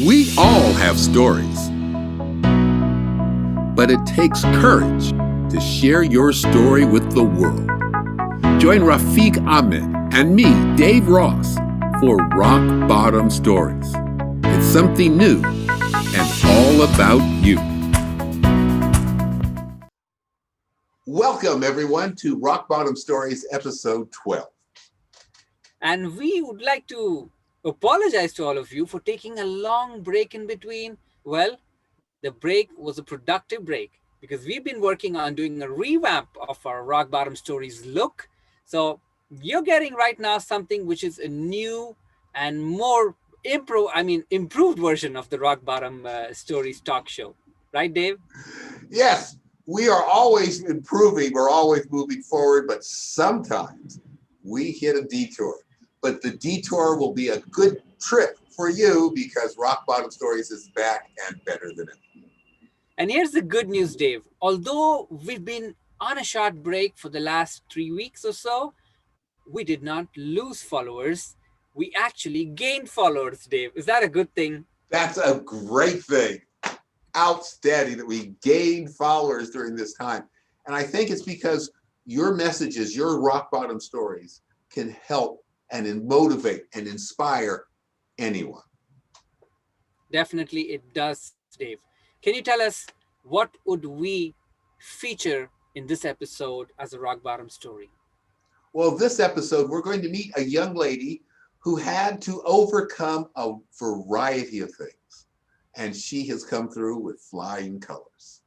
We all have stories, but it takes courage to share your story with the world. Join Rafiq Ahmed and me, Dave Ross, for Rock Bottom Stories. It's something new and all about you. Welcome, everyone, to Rock Bottom Stories, episode 12. And we would like to apologize to all of you for taking a long break in between. Well, the break was a productive break because we've been working on doing a revamp of our Rock Bottom Stories look. So you're getting right now something which is a new and more improved version of the Rock Bottom Stories talk show. Right, Dave? Yes, we are always improving, we're always moving forward, but sometimes we hit a detour. But the detour will be a good trip for you because Rock Bottom Stories is back and better than ever. And here's the good news, Dave. Although we've been on a short break for the last 3 weeks or so, we did not lose followers. We actually gained followers, Dave. Is that a good thing? That's a great thing. Outstanding that we gained followers during this time. And I think it's because your messages, your Rock Bottom Stories can help and motivate and inspire anyone. Definitely it does, Dave. Can you tell us what would we feature in this episode as a rock bottom story? Well, this episode, we're going to meet a young lady who had to overcome a variety of things, and she has come through with flying colors.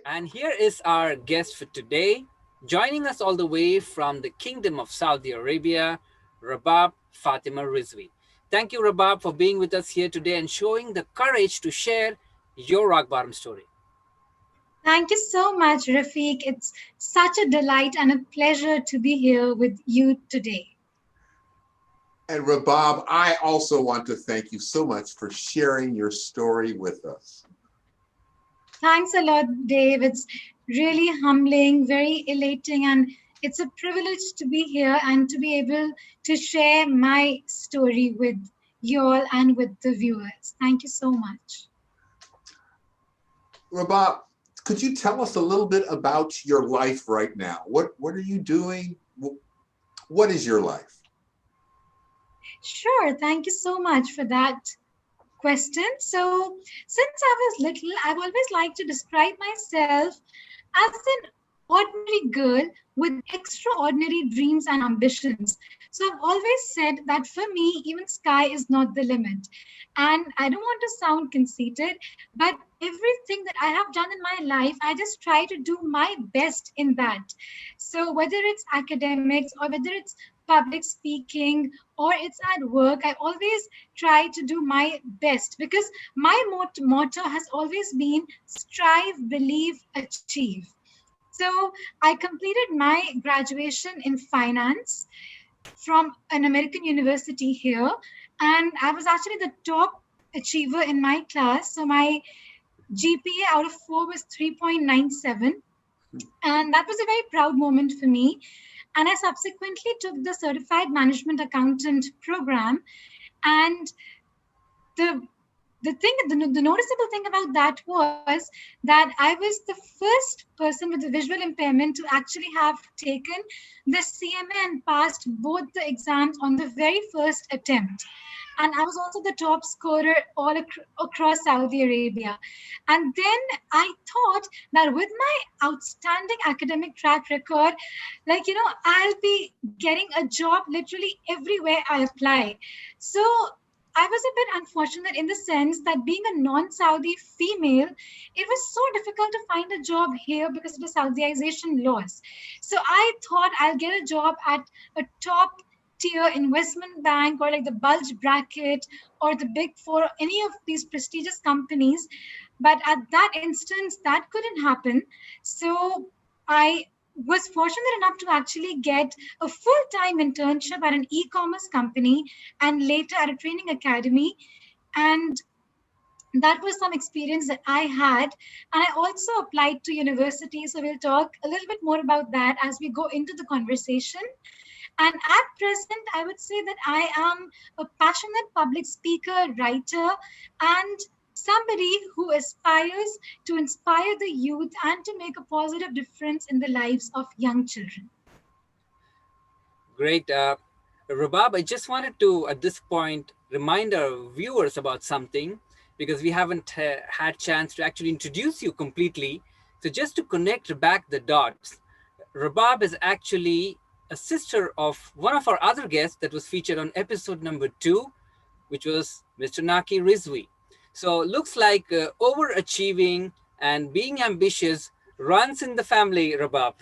And here is our guest for today, joining us all the way from the Kingdom of Saudi Arabia, Rubab Fatima Rizvi. Thank you, Rubab, for being with us here today and showing the courage to share your rock bottom story. Thank you so much, Rafiq. It's such a delight and a pleasure to be here with you today. And Rabab, I also want to thank you so much for sharing your story with us. Thanks a lot, Dave. It's really humbling, very elating, and it's a privilege to be here and to be able to share my story with you all and with the viewers. Thank you so much. Rabab, could you tell us a little bit about your life right now? What are you doing? What is your life? Sure. Thank you so much for that question. So, since I was little, I've always liked to describe myself as an ordinary girl with extraordinary dreams and ambitions. So, I've always said that for me, even sky is not the limit. And I don't want to sound conceited, but everything that I have done in my life, I just try to do my best in that. So, whether it's academics or whether it's public speaking or it's at work, I always try to do my best because my motto has always been strive, believe, achieve. So I completed my graduation in finance from an American university here, and I was actually the top achiever in my class. So my GPA out of 4 was 3.97, and that was a very proud moment for me. And I subsequently took the Certified Management Accountant program, and the the noticeable thing about that was that I was the first person with a visual impairment to actually have taken the CMA and passed both the exams on the very first attempt. And I was also the top scorer across Saudi Arabia. And then I thought that with my outstanding academic track record, I'll be getting a job literally everywhere I apply. So I was a bit unfortunate in the sense that being a non-Saudi female, it was so difficult to find a job here because of the Saudization laws. So I thought I'll get a job at a top tier investment bank or like the bulge bracket or the big four, any of these prestigious companies. But at that instance, that couldn't happen. So I was fortunate enough to actually get a full-time internship at an e-commerce company and later at a training academy. And that was some experience that I had. And I also applied to university. So we'll talk a little bit more about that as we go into the conversation. And at present, I would say that I am a passionate public speaker, writer, and somebody who aspires to inspire the youth and to make a positive difference in the lives of young children. Great. Rubab, I just wanted to, at this point, remind our viewers about something because we haven't had chance to actually introduce you completely. So just to connect back the dots, Rubab is actually a sister of one of our other guests that was featured on episode number 2, which was Mr. Naki Rizvi. So looks like overachieving and being ambitious runs in the family, Rubab.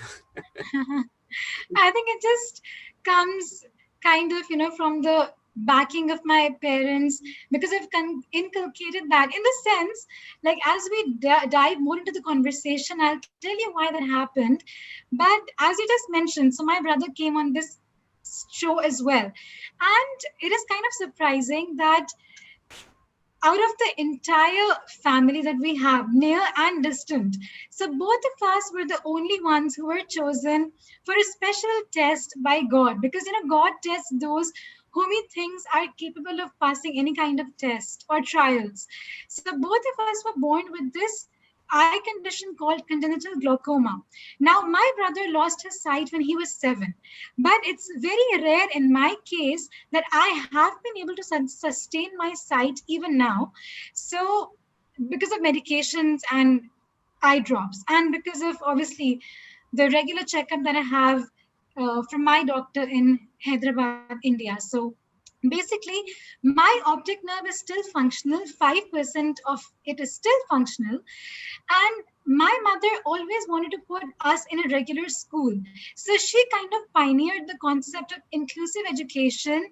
I think it just comes kind of, from the backing of my parents because I've inculcated that in the sense, like as we dive more into the conversation, I'll tell you why that happened. But as you just mentioned, so my brother came on this show as well. And it is kind of surprising that out of the entire family that we have, near and distant. So both of us were the only ones who were chosen for a special test by God because, God tests those whom he thinks are capable of passing any kind of test or trials. So both of us were born with this eye condition called congenital glaucoma. Now, my brother lost his sight when he was 7, but it's very rare in my case that I have been able to sustain my sight even now. So, because of medications and eye drops, and because of obviously the regular checkup that I have from my doctor in Hyderabad, India. So, basically, my optic nerve is still functional, 5% of it is still functional. And my mother always wanted to put us in a regular school. So she kind of pioneered the concept of inclusive education.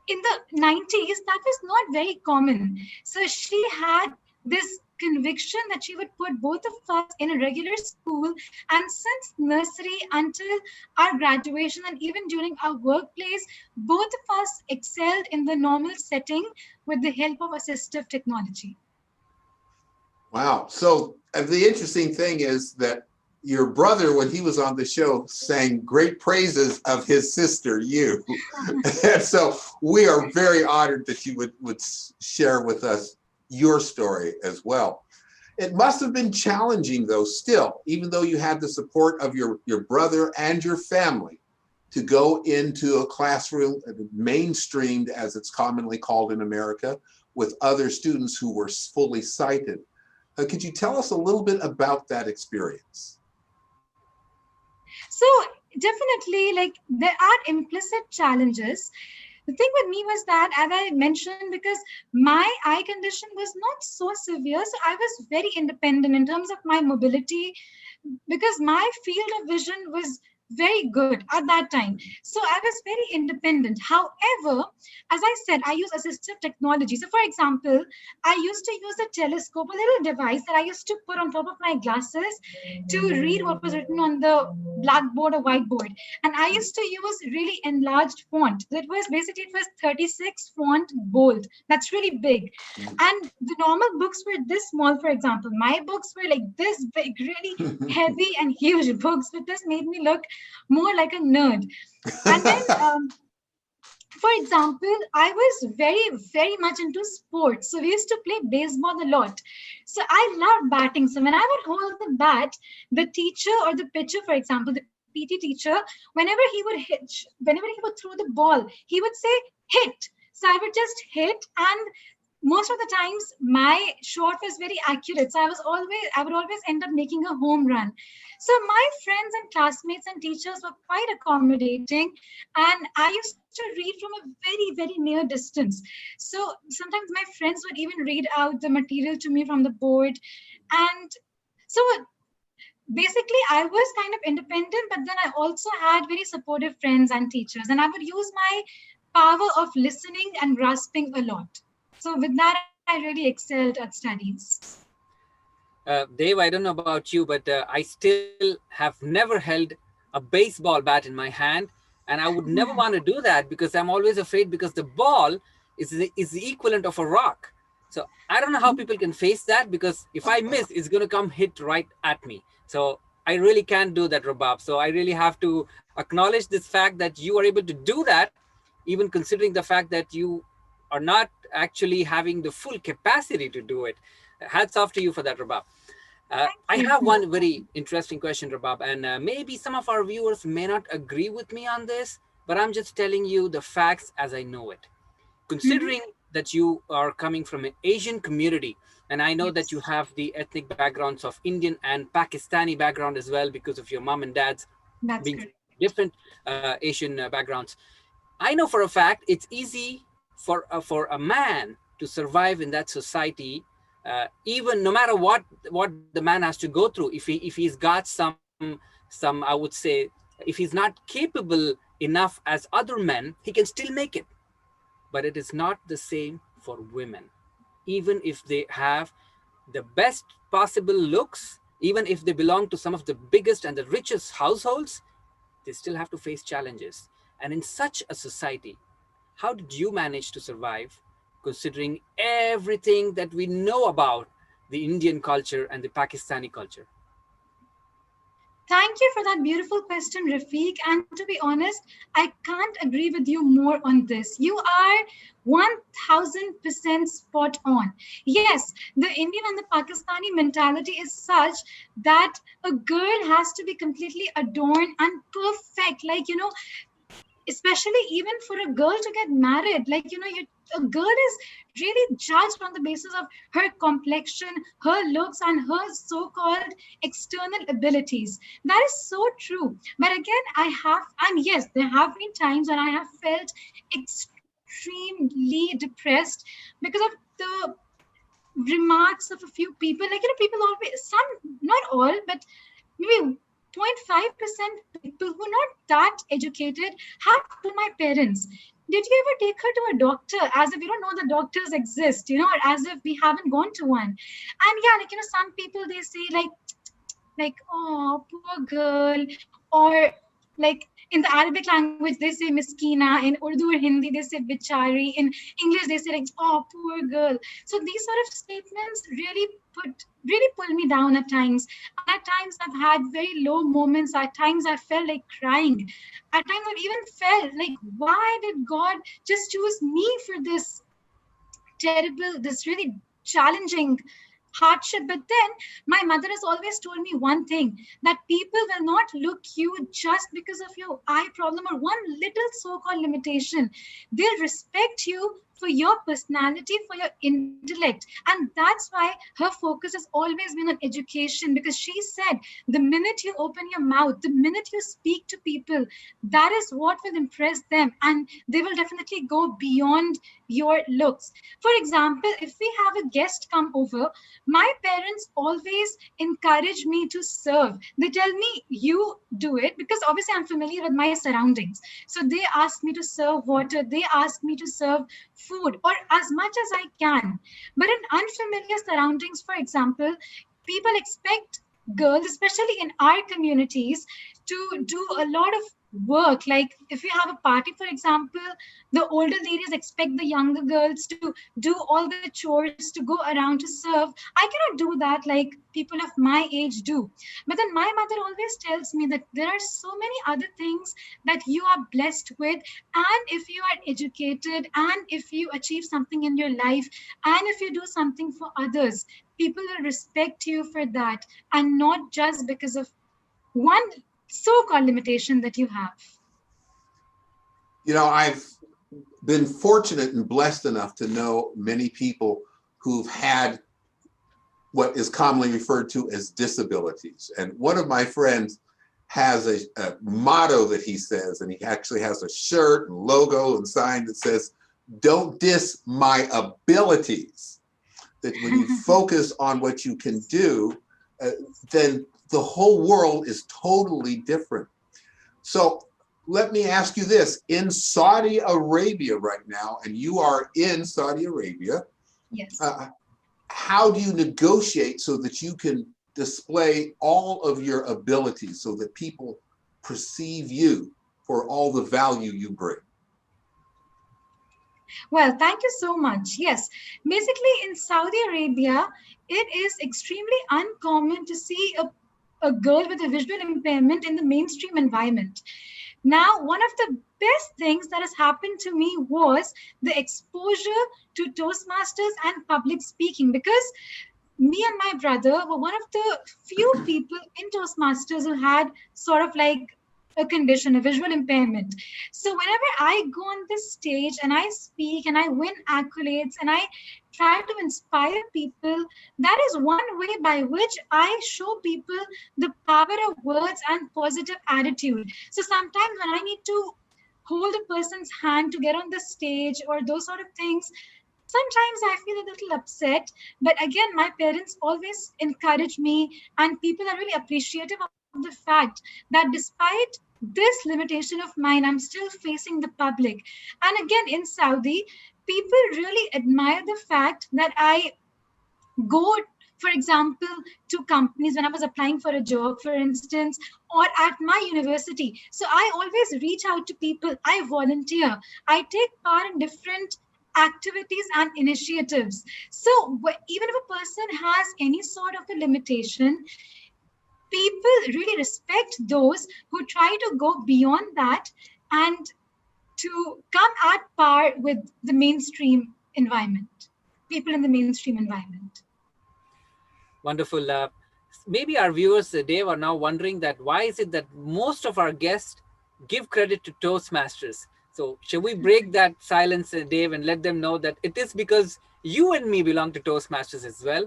In the 90s, that was not very common. So she had this conviction that she would put both of us in a regular school. And since nursery until our graduation and even during our workplace, both of us excelled in the normal setting with the help of assistive technology. Wow. So the interesting thing is that your brother, when he was on the show, sang great praises of his sister, you. And so we are very honored that you would share with us your story as well. It must have been challenging, though, still, even though you had the support of your brother and your family, to go into a classroom, mainstreamed, as it's commonly called in America, with other students who were fully sighted. Could you tell us a little bit about that experience? So definitely, like there are implicit challenges. The thing with me was that, as I mentioned, because my eye condition was not so severe, so I was very independent in terms of my mobility, because my field of vision was very good at that time. So I was very independent. However, as I said, I use assistive technology. So for example, I used to use a telescope, a little device that I used to put on top of my glasses to read what was written on the blackboard or whiteboard. And I used to use really enlarged font. It was 36 font bold. That's really big. And the normal books were this small, for example. My books were like this big, really heavy and huge books, but this made me look more like a nerd. And then For example, I was very much into sports. So we used to play baseball a lot. So I loved batting. So when I would hold the bat, the teacher or the pitcher, for example, the PT teacher, whenever he would throw the ball, he would say, hit. So I would just hit, and most of the times my shot was very accurate. So I would always end up making a home run. So my friends and classmates and teachers were quite accommodating, and I used to read from a very near distance. So sometimes my friends would even read out the material to me from the board. And so basically I was kind of independent, but then I also had very supportive friends and teachers, and I would use my power of listening and grasping a lot. So with that, I really excelled at studies. Dave, I don't know about you, but I still have never held a baseball bat in my hand, and I would never want to do that because I'm always afraid because the ball is the equivalent of a rock. So I don't know how people can face that, because if I miss, it's going to come hit right at me. So I really can't do that, Rubab. So I really have to acknowledge this fact that you are able to do that, even considering the fact that you are not actually having the full capacity to do it. Hats off to you for that, Rubab. I Thank have you. one very interesting question, Rabab, and maybe some of our viewers may not agree with me on this, but I'm just telling you the facts as I know it. Mhm. Considering that you are coming from an Asian community, and I know that you Yes, have the ethnic backgrounds of Indian and Pakistani background as well, because of your mom and dad's that's being from correct. different Asian backgrounds. I know for a fact it's easy for a man to survive in that society, even no matter what the man has to go through. If he's got some, I would say, if he's not capable enough as other men, he can still make it. But it is not the same for women. Even if they have the best possible looks, even if they belong to some of the biggest and the richest households, they still have to face challenges. And in such a society, how did you manage to survive, considering everything that we know about the Indian culture and the Pakistani culture? Thank you for that beautiful question, Rafiq. And to be honest, I can't agree with you more on this. You are 1000% spot on. Yes, the Indian and the Pakistani mentality is such that a girl has to be completely adorned and perfect. Like, especially even for a girl to get married, like a girl is really judged on the basis of her complexion, her looks, and her so-called external abilities. That is so true. But again, and yes, there have been times when I have felt extremely depressed because of the remarks of a few people. Like, people always, some, not all, but maybe 0.5% people who are not that educated have told my parents, did you ever take her to a doctor? As if we don't know the doctors exist, or as if we haven't gone to one. And yeah, like, some people, they say, oh, poor girl, or like in the Arabic language they say miskina, in Urdu or Hindi they say bichari, in English they say like, oh, poor girl. So these sort of statements really pull me down at times. And at times I've had very low moments. At times I felt like crying. At times I've even felt like, why did God just choose me for this really challenging hardship? But then my mother has always told me one thing, that people will not look you just because of your eye problem or one little so-called limitation. They'll respect you for your personality, for your intellect. And that's why her focus has always been on education, because she said the minute you open your mouth, the minute you speak to people, that is what will impress them, and they will definitely go beyond your looks. For example, if we have a guest come over, my parents always encourage me to serve. They tell me, you do it, because obviously I'm familiar with my surroundings. So they ask me to serve water, they ask me to serve food, or as much as I can. But in unfamiliar surroundings, for example, people expect girls, especially in our communities, to do a lot of work. Like if you have a party, for example, the older ladies expect the younger girls to do all the chores, to go around to serve. I cannot do that like people of my age do. But then my mother always tells me that there are so many other things that you are blessed with, and if you are educated, and if you achieve something in your life, and if you do something for others, people will respect you for that, and not just because of one so-called limitation that you have. I've been fortunate and blessed enough to know many people who've had what is commonly referred to as disabilities. And one of my friends has a motto that he says, and he actually has a shirt and logo and sign that says, "Don't diss my abilities." That when you focus on what you can do, then the whole world is totally different. So let me ask you this. In Saudi Arabia right now, and you are in Saudi Arabia, Yes. how do you negotiate so that you can display all of your abilities so that people perceive you for all the value you bring? Well, thank you so much. Yes, basically in Saudi Arabia, it is extremely uncommon to see a girl with a visual impairment in the mainstream environment. Now, one of the best things that has happened to me was the exposure to Toastmasters and public speaking, because me and my brother were one of the few people in Toastmasters who had sort of like a condition, a visual impairment. So whenever I go on this stage and I speak and I win accolades and I try to inspire people, that is one way by which I show people the power of words and positive attitude. So sometimes when I need to hold a person's hand to get on the stage or those sort of things, sometimes I feel a little upset, but again, my parents always encourage me, and people are really appreciative of the fact that despite this limitation of mine, I'm still facing the public. And again, in Saudi, people really admire the fact that I go, for example, to companies when I was applying for a job, for instance, or at my university. So I always reach out to people, I volunteer, I take part in different activities and initiatives. So even if a person has any sort of a limitation, people really respect those who try to go beyond that and to come at par with the mainstream environment, people in the mainstream environment. Wonderful. Maybe our viewers, Dave, are now wondering that why is it that most of our guests give credit to Toastmasters? So shall we break that silence, Dave, and let them know that it is because you and me belong to Toastmasters as well?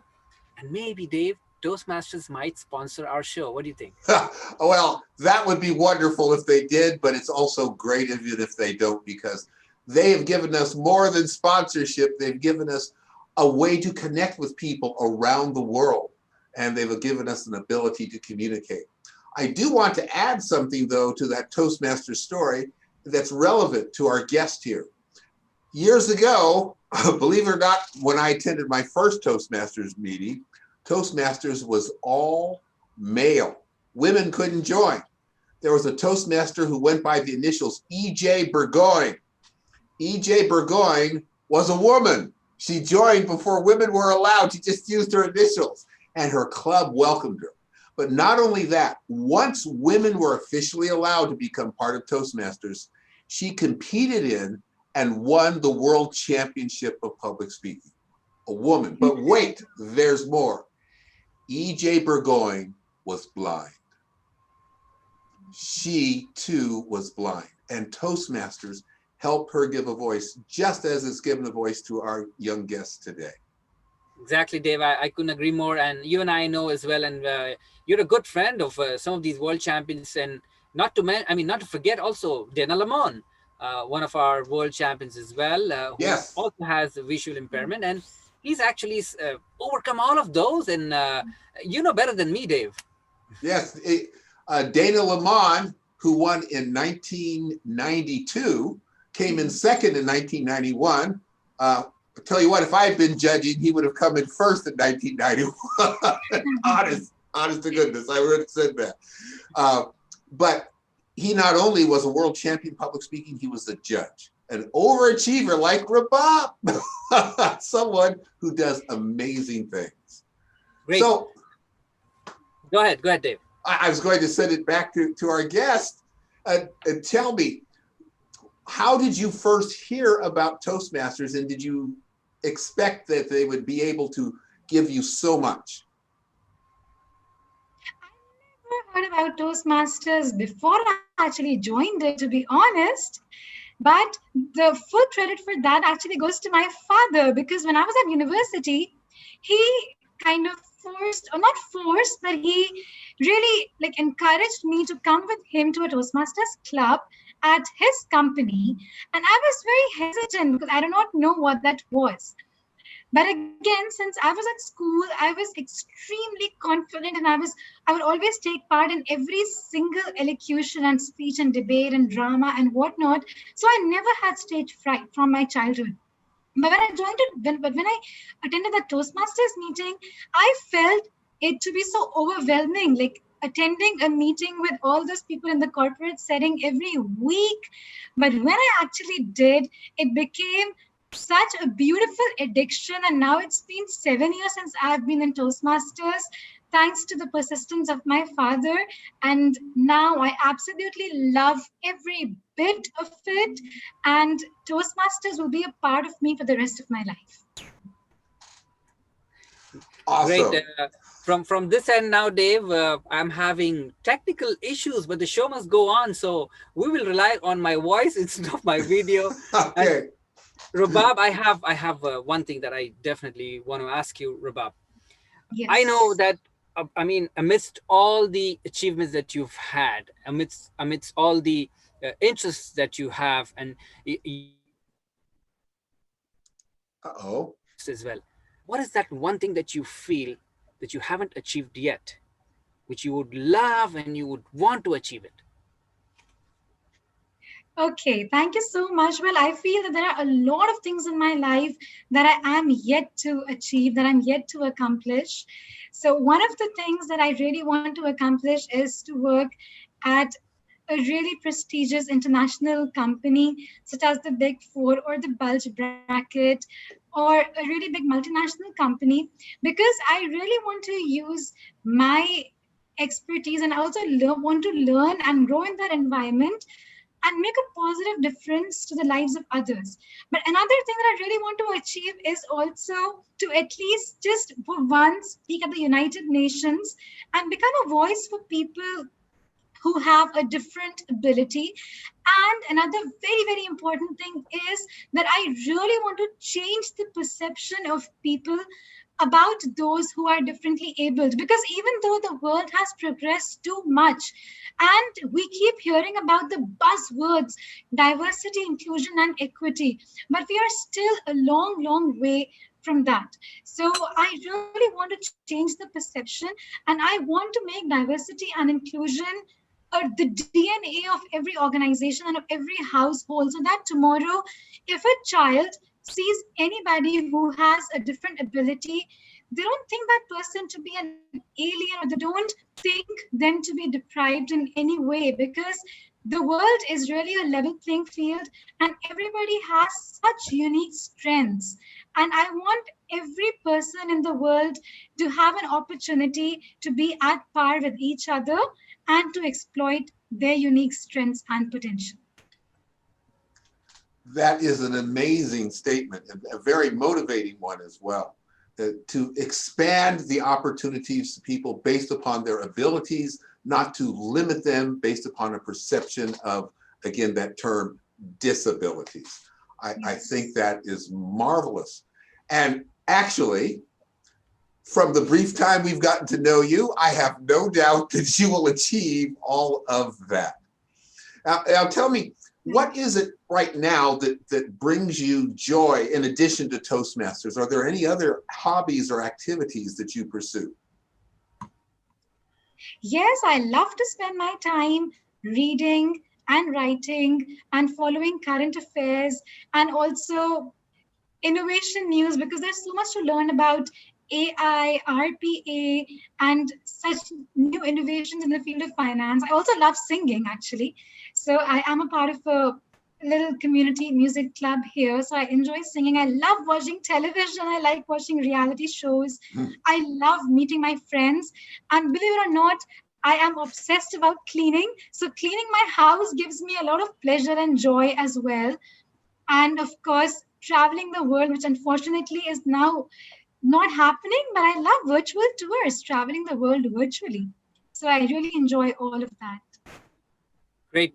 And maybe, Dave, Toastmasters might sponsor our show. What do you think? Well, that would be wonderful if they did, but it's also great even if they don't, because they have given us more than sponsorship. They've given us a way to connect with people around the world, and they've given us an ability to communicate. I do want to add something, though, to that Toastmaster story that's relevant to our guest here. Years ago, believe it or not, when I attended my first Toastmasters meeting, Toastmasters was all male. Women couldn't join. There was a Toastmaster who went by the initials E.J. Burgoyne. E.J. Burgoyne was a woman. She joined before women were allowed. She just used her initials, and her club welcomed her. But not only that, once women were officially allowed to become part of Toastmasters, she competed in and won the World Championship of Public Speaking. A woman. But wait, there's more. E.J. Burgoyne was blind. She too was blind. And Toastmasters helped her give a voice, just as it's given a voice to our young guests today. Exactly, Dave. I couldn't agree more. And you and I know as well. And you're a good friend of some of these world champions. And not to forget also Dana Lamont, one of our world champions as well, who Yes. also has a visual impairment. And he's actually overcome all of those. And you know better than me, Dave. Yes. Dana Lamont, who won in 1992, came in second in 1991. I'll tell you what, if I had been judging, he would have come in first in 1991. honest to goodness, I would have said that. But he not only was a world champion public speaking, he was a judge, an overachiever like Rubab, someone who does amazing things. Great. So Go ahead, Dave. I was going to send it back to our guest and tell me, how did you first hear about Toastmasters, and did you expect that they would be able to give you so much? I never heard about Toastmasters before I actually joined it, to be honest. But the full credit for that actually goes to my father, because when I was at university, he kind of forced, or not forced, but he really like encouraged me to come with him to a Toastmasters club at his company. And I was very hesitant because I do not know what that was. But again, since I was at school, I was extremely confident, and I would always take part in every single elocution and speech and debate and drama and whatnot. So I never had stage fright from my childhood. But when I attended the Toastmasters meeting, I felt it to be so overwhelming, like attending a meeting with all those people in the corporate setting every week. But when I actually did, it became such a beautiful addiction. And now it's been 7 years since I've been in Toastmasters, thanks to the persistence of my father. And now I absolutely love every bit of it. And Toastmasters will be a part of me for the rest of my life. Awesome. Great. From this end now, Dave, I'm having technical issues, but the show must go on. So we will rely on my voice instead of my video. Okay. And Rubab, I have one thing that I definitely want to ask you, Rubab. I know Yes. that I mean, amidst all the achievements that you've had, amidst all the interests that you have, and you Uh-oh. as well, what is that one thing that you feel that you haven't achieved yet, which you would love and you would want to achieve it? Okay, thank you so much. Well, I feel that there are a lot of things in my life that I am yet to achieve, that I'm yet to accomplish. So, one of the things that I really want to accomplish is to work at a really prestigious international company, such as the Big Four or the Bulge Bracket, or a really big multinational company, because I really want to use my expertise and also want to learn and grow in that environment and make a positive difference to the lives of others. But another thing that I really want to achieve is also to at least just for once speak at the United Nations and become a voice for people who have a different ability. And another very, very important thing is that I really want to change the perception of people about those who are differently abled, because even though the world has progressed too much and we keep hearing about the buzzwords diversity, inclusion, and equity, but we are still a long, long way from that. So I really want to change the perception, and I want to make diversity and inclusion the DNA of every organization and of every household, so that tomorrow, if a child sees anybody who has a different ability, they don't think that person to be an alien, or they don't think them to be deprived in any way, because the world is really a level playing field and everybody has such unique strengths. And I want every person in the world to have an opportunity to be at par with each other and to exploit their unique strengths and potential. That is an amazing statement, and a very motivating one as well. To expand the opportunities to people based upon their abilities, not to limit them based upon a perception of, again, that term, disabilities. I think that is marvelous. And actually, from the brief time we've gotten to know you, I have no doubt that you will achieve all of that. Now tell me, what is it right now that brings you joy in addition to Toastmasters? Are there any other hobbies or activities that you pursue? Yes, I love to spend my time reading and writing and following current affairs and also innovation news, because there's so much to learn about AI, RPA, and such new innovations in the field of finance. I also love singing, actually. So I am a part of a little community music club here. So I enjoy singing. I love watching television. I like watching reality shows. I love meeting my friends. And believe it or not, I am obsessed about cleaning. So cleaning my house gives me a lot of pleasure and joy as well. And of course, traveling the world, which unfortunately is now not happening, but I love virtual tours, traveling the world virtually. So I really enjoy all of that. Great.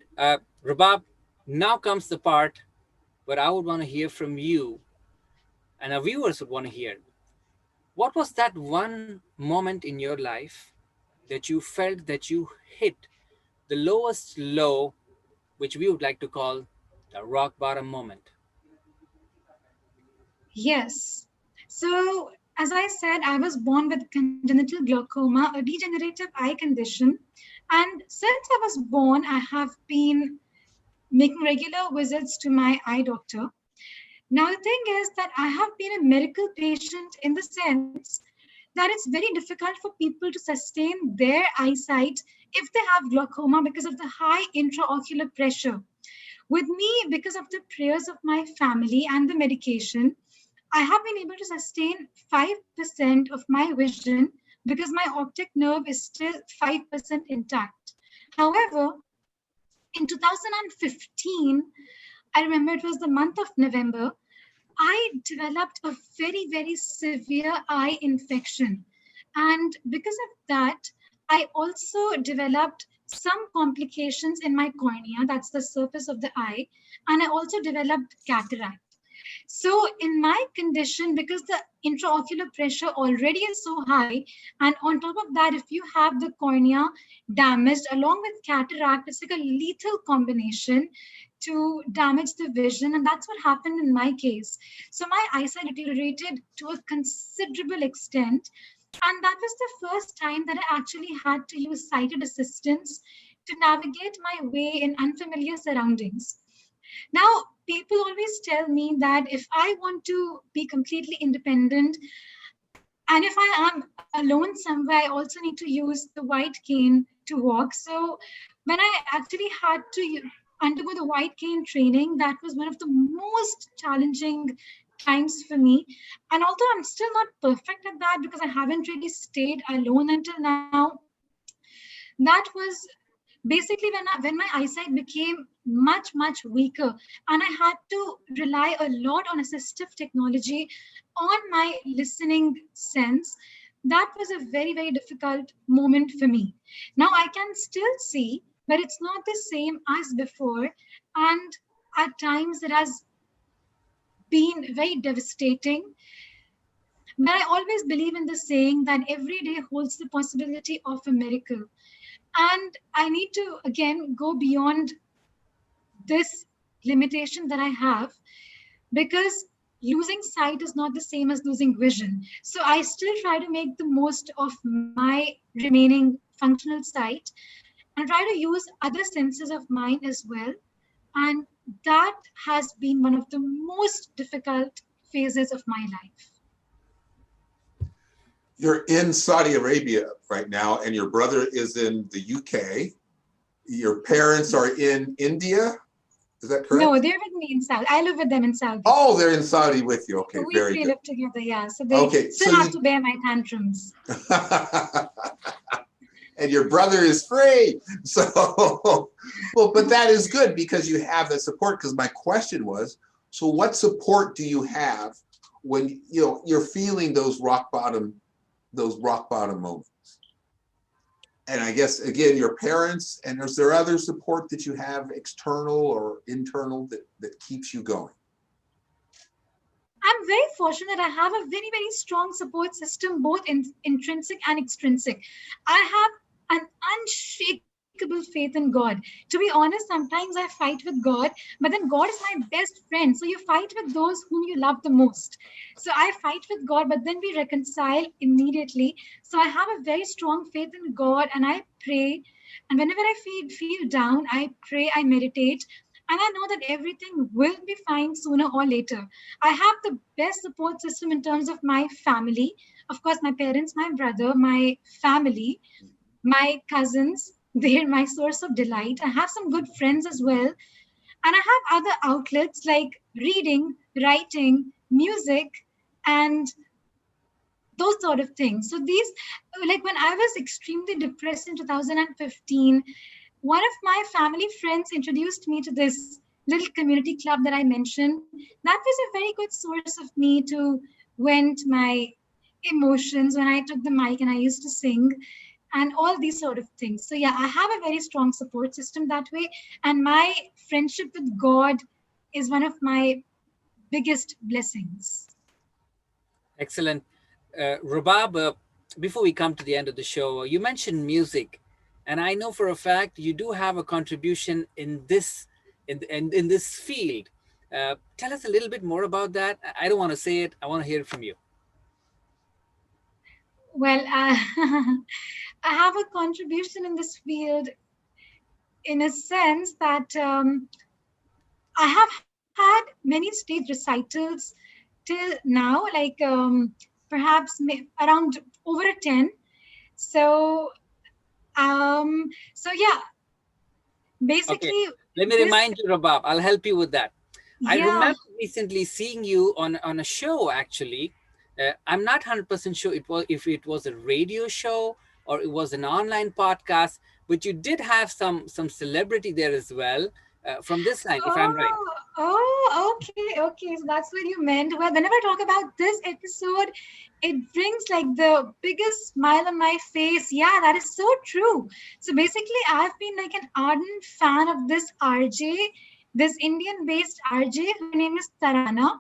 Rubab, now comes the part where I would want to hear from you and our viewers would want to hear. What was that one moment in your life that you felt that you hit the lowest low, which we would like to call the rock bottom moment? Yes. So, as I said, I was born with congenital glaucoma, a degenerative eye condition. And since I was born, I have been making regular visits to my eye doctor. Now, the thing is that I have been a medical patient in the sense that it's very difficult for people to sustain their eyesight if they have glaucoma because of the high intraocular pressure. With me, because of the prayers of my family and the medication, I have been able to sustain 5% of my vision because my optic nerve is still 5% intact. However, in 2015, I remember it was the month of November, I developed a very, very severe eye infection. And because of that, I also developed some complications in my cornea, that's the surface of the eye, and I also developed cataract. So, in my condition, because the intraocular pressure already is so high, and on top of that, if you have the cornea damaged along with cataract, it's like a lethal combination to damage the vision. And that's what happened in my case. So, my eyesight deteriorated to a considerable extent. And that was the first time that I actually had to use sighted assistance to navigate my way in unfamiliar surroundings. Now, people always tell me that if I want to be completely independent and if I am alone somewhere, I also need to use the white cane to walk. So, when I actually had to undergo the white cane training, that was one of the most challenging times for me. And although I'm still not perfect at that because I haven't really stayed alone until now, that was basically when my eyesight became much weaker and I had to rely a lot on assistive technology on my listening sense. That was a very difficult moment for me. Now I can still see, but it's not the same as before, and at times it has been very devastating. But I always believe in the saying that every day holds the possibility of a miracle. And I need to again go beyond this limitation that I have because losing sight is not the same as losing vision. So I still try to make the most of my remaining functional sight and try to use other senses of mine as well. And that has been one of the most difficult phases of my life. You're in Saudi Arabia right now, and your brother is in the UK. Your parents are in India. Is that correct? No, they're with me in Saudi. I live with them in Saudi. Oh, they're in Saudi with you. Okay, So we very three good. live together, yeah. So they still have to bear my tantrums. And your brother is free. So, well, but that is good because you have that support. Because my question was, so what support do you have when you're feeling those rock bottom moments? And I guess again, your parents, and is there other support that you have, external or internal, that keeps you going? I'm very fortunate. I have a very strong support system, both intrinsic and extrinsic. I have an unshakable faith in God. To be honest, sometimes I fight with God, but then God is my best friend. So you fight with those whom you love the most. So I fight with God, but then we reconcile immediately. So I have a very strong faith in God and I pray. And whenever I feel down, I pray, I meditate. and I know that everything will be fine sooner or later. I have the best support system in terms of my family. Of course, my parents, my brother, my family, my cousins, they're my source of delight. I have some good friends as well. And I have other outlets like reading, writing, music, and those sort of things. So these, like when I was extremely depressed in 2015, one of my family friends introduced me to this little community club that I mentioned. That was a very good source of me to vent my emotions when I took the mic and I used to sing and all these sort of things. So yeah, I have a very strong support system that way. And my friendship with God is one of my biggest blessings. Excellent. Rubab, before we come to the end of the show, you mentioned music, and I know for a fact you do have a contribution in this in this field. Tell us a little bit more about that. I don't want to say it. I want to hear it from you. Well, I have a contribution in this field in a sense that I have had many stage recitals till now, like around over a 10. So, so yeah, Okay, basically let me this, remind you, Rubab. I'll help you with that. I yeah. remember recently seeing you on a show. Actually, I'm not 100% sure it was if it was a radio show or it was an online podcast, but you did have some celebrity there as well from this line, if I'm right. Okay, okay. So that's what you meant. Well, whenever I talk about this episode, it brings like the biggest smile on my face. Yeah, that is so true. So basically, I've been like an ardent fan of this RJ, this Indian-based RJ. Her name is Tarana,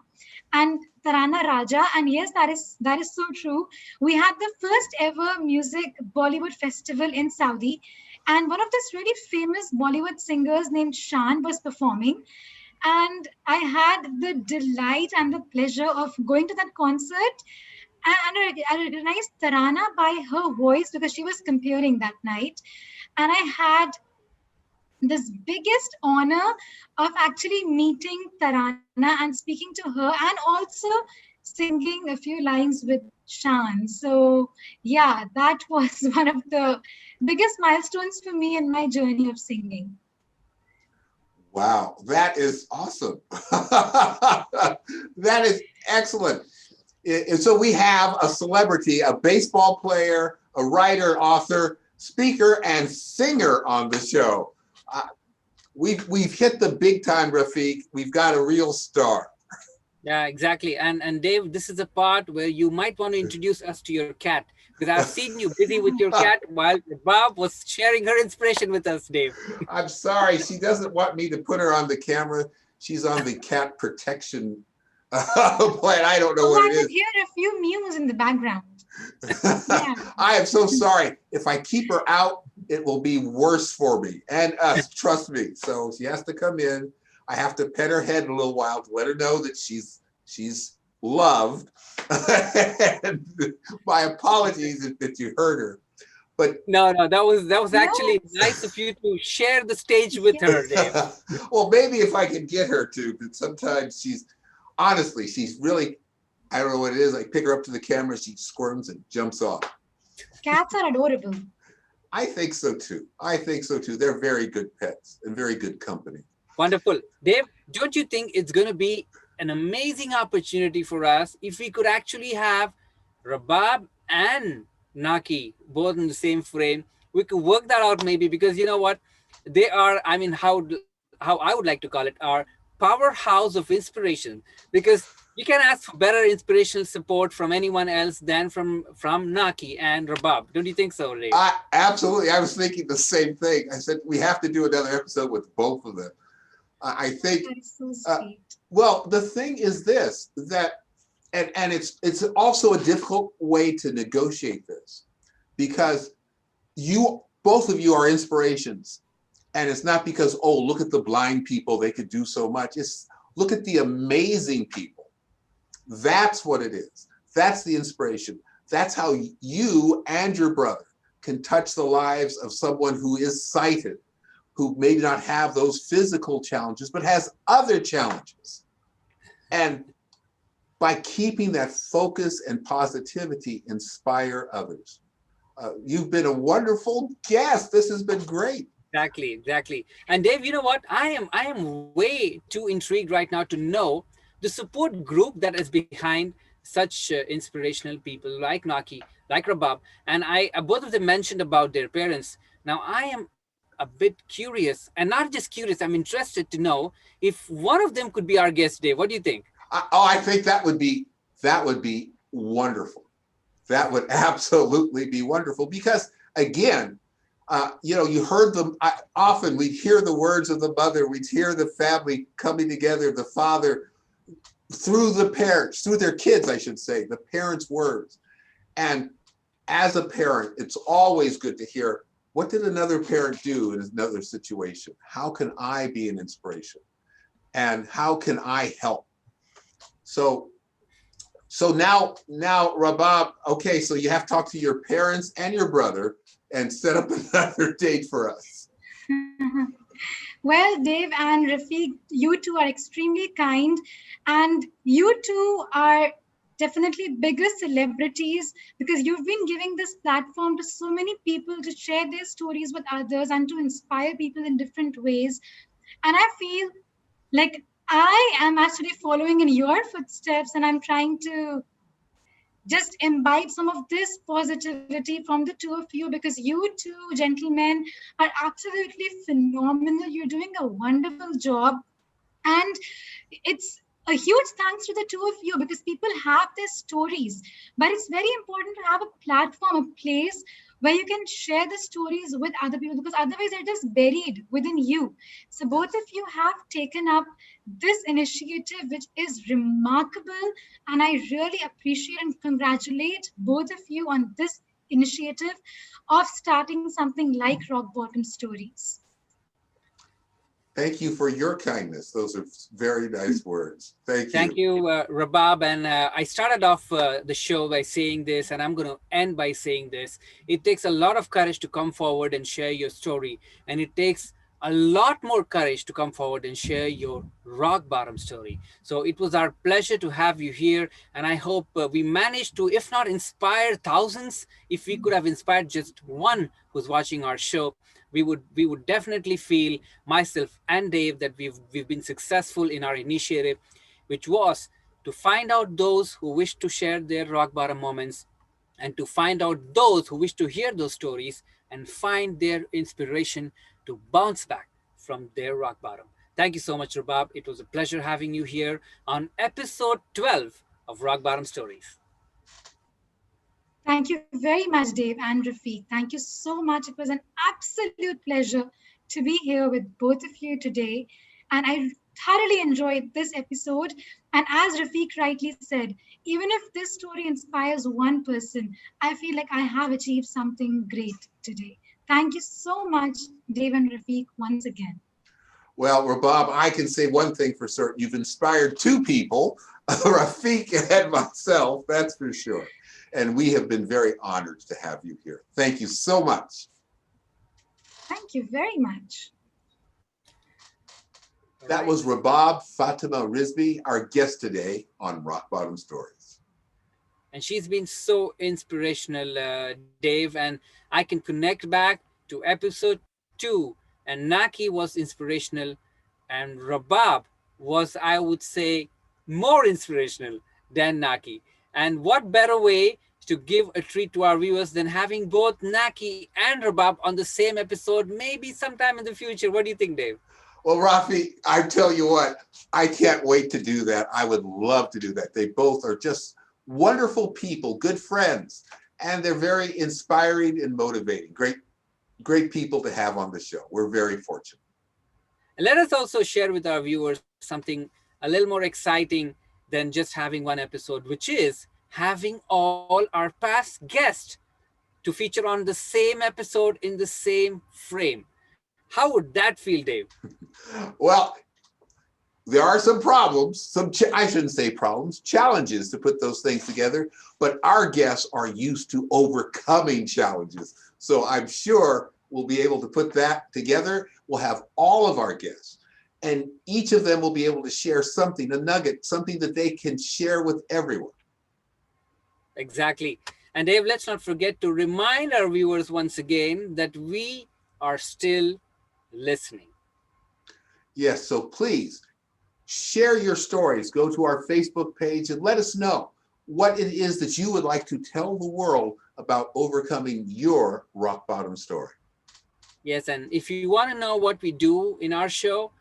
and Tarana Raja. And yes, that is so true. We had the first ever music Bollywood festival in Saudi, and one of this really famous Bollywood singers named Shan was performing. And I had the delight and the pleasure of going to that concert. And I recognized Tarana by her voice because she was comparing that night. And I had this biggest honor of actually meeting Tarana and speaking to her and also singing a few lines with Shan. So, yeah, that was one of the biggest milestones for me in my journey of singing. Wow, that is awesome. That is excellent. And so we have a celebrity, a baseball player, a writer, author, speaker, and singer on the show. Uh, we've hit the big time, Rafiq. We've got a real star. Yeah, exactly. And Dave, this is a part where you might want to introduce us to your cat because I've seen you busy with your cat while Bob was sharing her inspiration with us, Dave. I'm sorry, she doesn't want me to put her on the camera. She's on the cat protection plan. I don't know Oh, what I it could is. hear a few mews in the background. Yeah. I am so sorry. If I keep her out, it will be worse for me and us. Trust me. So she has to come in. I have to pet her head a little while to let her know that she's loved. And my apologies if you hurt her. But No, no, that was No, actually nice of you to share the stage with her, Dave. yes. well, maybe if I can get her to, but sometimes she's really, I don't know what it is. I pick her up to the camera, she squirms and jumps off. Cats are adorable. I think so too. I think so too. They're very good pets and very good company. Wonderful. Dave, don't you think it's going to be an amazing opportunity for us if we could actually have Rabab and Naki both in the same frame? We could work that out maybe because you know what? They are, I mean, how I would like to call it, our powerhouse of inspiration because you can ask for better inspirational support from anyone else than from Naki and Rabab. Don't you think so, Dave? I absolutely. I was thinking the same thing. I said we have to do another episode with both of them. I think. That is so Uh, sweet. well, the thing is this that, and it's also a difficult way to negotiate this because you both of you are inspirations, and it's not because oh look at the blind people they could do so much. It's look at the amazing people. That's what it is. That's the inspiration. That's how you and your brother can touch the lives of someone who is sighted who maybe not have those physical challenges, but has other challenges. And by keeping that focus and positivity, inspire others. You've been a wonderful guest. This has been great. Exactly, exactly. And Dave, you know what? I am way too intrigued right now to know the support group that is behind such inspirational people like Naki, like Rabab, and I both of them mentioned about their parents. Now I am a bit curious, and not just curious. I'm interested to know if one of them could be our guest, Dave. What do you think? I think that would be wonderful. That would absolutely be wonderful because again, you heard them. Often we'd hear the words of the mother, we'd hear the family coming together, the father, through the parents, through their kids, I should say, the parents' words. And as a parent, it's always good to hear what did another parent do in another situation? How can I be an inspiration? And how can I help? So now, Rabab, okay, so you have to talk to your parents and your brother and set up another date for us. Well, Dave and Rafiq, you two are extremely kind, and you two are definitely bigger celebrities because you've been giving this platform to so many people to share their stories with others and to inspire people in different ways. And I feel like I am actually following in your footsteps, and I'm trying to just imbibe some of this positivity from the two of you because you two gentlemen are absolutely phenomenal. You're doing a wonderful job. And it's a huge thanks to the two of you because people have their stories, but it's very important to have a platform, a place where you can share the stories with other people because otherwise they're just buried within you. So both of you have taken up this initiative, which is remarkable, and I really appreciate and congratulate both of you on this initiative of starting something like Rock Bottom Stories. Thank you for your kindness. Those are very nice words. Thank Thank you. you, Rabab. And I started off the show by saying this, and I'm going to end by saying this. It takes a lot of courage to come forward and share your story, and it takes a lot more courage to come forward and share your rock bottom story. So it was our pleasure to have you here, and I hope we managed to, if not inspire thousands, if we could have inspired just one who's watching our show, we would definitely feel, myself and Dave, that we've been successful in our initiative, which was to find out those who wish to share their rock bottom moments, and to find out those who wish to hear those stories and find their inspiration to bounce back from their rock bottom. Thank you so much, Rubab. It was a pleasure having you here on episode 12 of Rock Bottom Stories. Thank you very much, Dave and Rafiq. Thank you so much. It was an absolute pleasure to be here with both of you today. And I thoroughly enjoyed this episode. And as Rafiq rightly said, even if this story inspires one person, I feel like I have achieved something great today. Thank you so much, Dave and Rafiq, once again. Well, Rabab, I can say one thing for certain. You've inspired two people, Rafiq and myself, that's for sure. And we have been very honored to have you here. Thank you so much. Thank you very much. That was Rubab Fatima Rizvi, our guest today on Rock Bottom Stories. And she's been so inspirational, Dave. And I can connect back to episode 2. And Naki was inspirational, and Rabab was, I would say, more inspirational than Naki. And what better way to give a treat to our viewers than having both Naki and Rabab on the same episode, maybe sometime in the future? What do you think, Dave? Well, Rafi, I tell you what, I can't wait to do that. I would love to do that. They both are just wonderful people, good friends, and they're very inspiring and motivating. Great people to have on the show. We're very fortunate. And let us also share with our viewers something a little more exciting than just having one episode, which is having all our past guests to feature on the same episode in the same frame. How would that feel, Dave? Well, there are some problems, I shouldn't say problems, challenges to put those things together, but our guests are used to overcoming challenges. So I'm sure we'll be able to put that together. We'll have all of our guests, and each of them will be able to share something, a nugget, something that they can share with everyone. Exactly. And Dave, let's not forget to remind our viewers once again that we are still listening. Yes, so please share your stories. Go to our Facebook page and let us know what it is that you would like to tell the world about overcoming your rock bottom story. Yes, and if you want to know what we do in our show,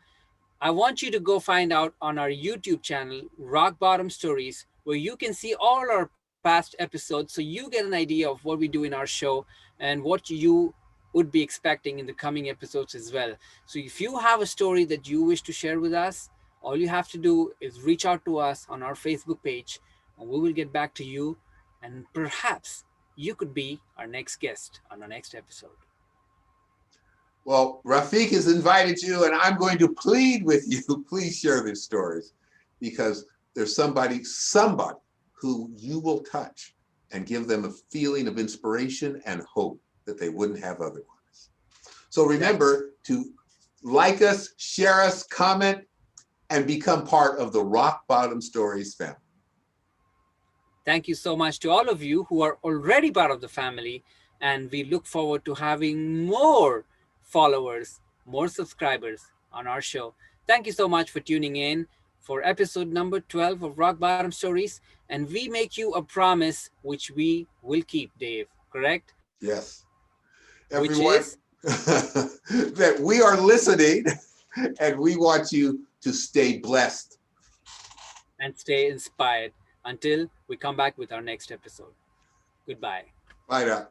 I want you to go find out on our YouTube channel, Rock Bottom Stories, where you can see all our past episodes so you get an idea of what we do in our show and what you would be expecting in the coming episodes as well. So if you have a story that you wish to share with us, all you have to do is reach out to us on our Facebook page and we will get back to you, and perhaps you could be our next guest on our next episode. Well, Rafiq has invited you, and I'm going to plead with you, please share these stories, because there's somebody who you will touch and give them a feeling of inspiration and hope that they wouldn't have otherwise. So remember to like us, share us, comment, and become part of the Rock Bottom Stories family. Thank you so much to all of you who are already part of the family, and we look forward to having more followers, more subscribers on our show. Thank you so much for tuning in for episode number 12 of Rock Bottom Stories, and we make you a promise which we will keep, Dave, correct? Yes. Which Everyone, is that we are listening and we want you to stay blessed. and stay inspired until we come back with our next episode. Goodbye. Bye now.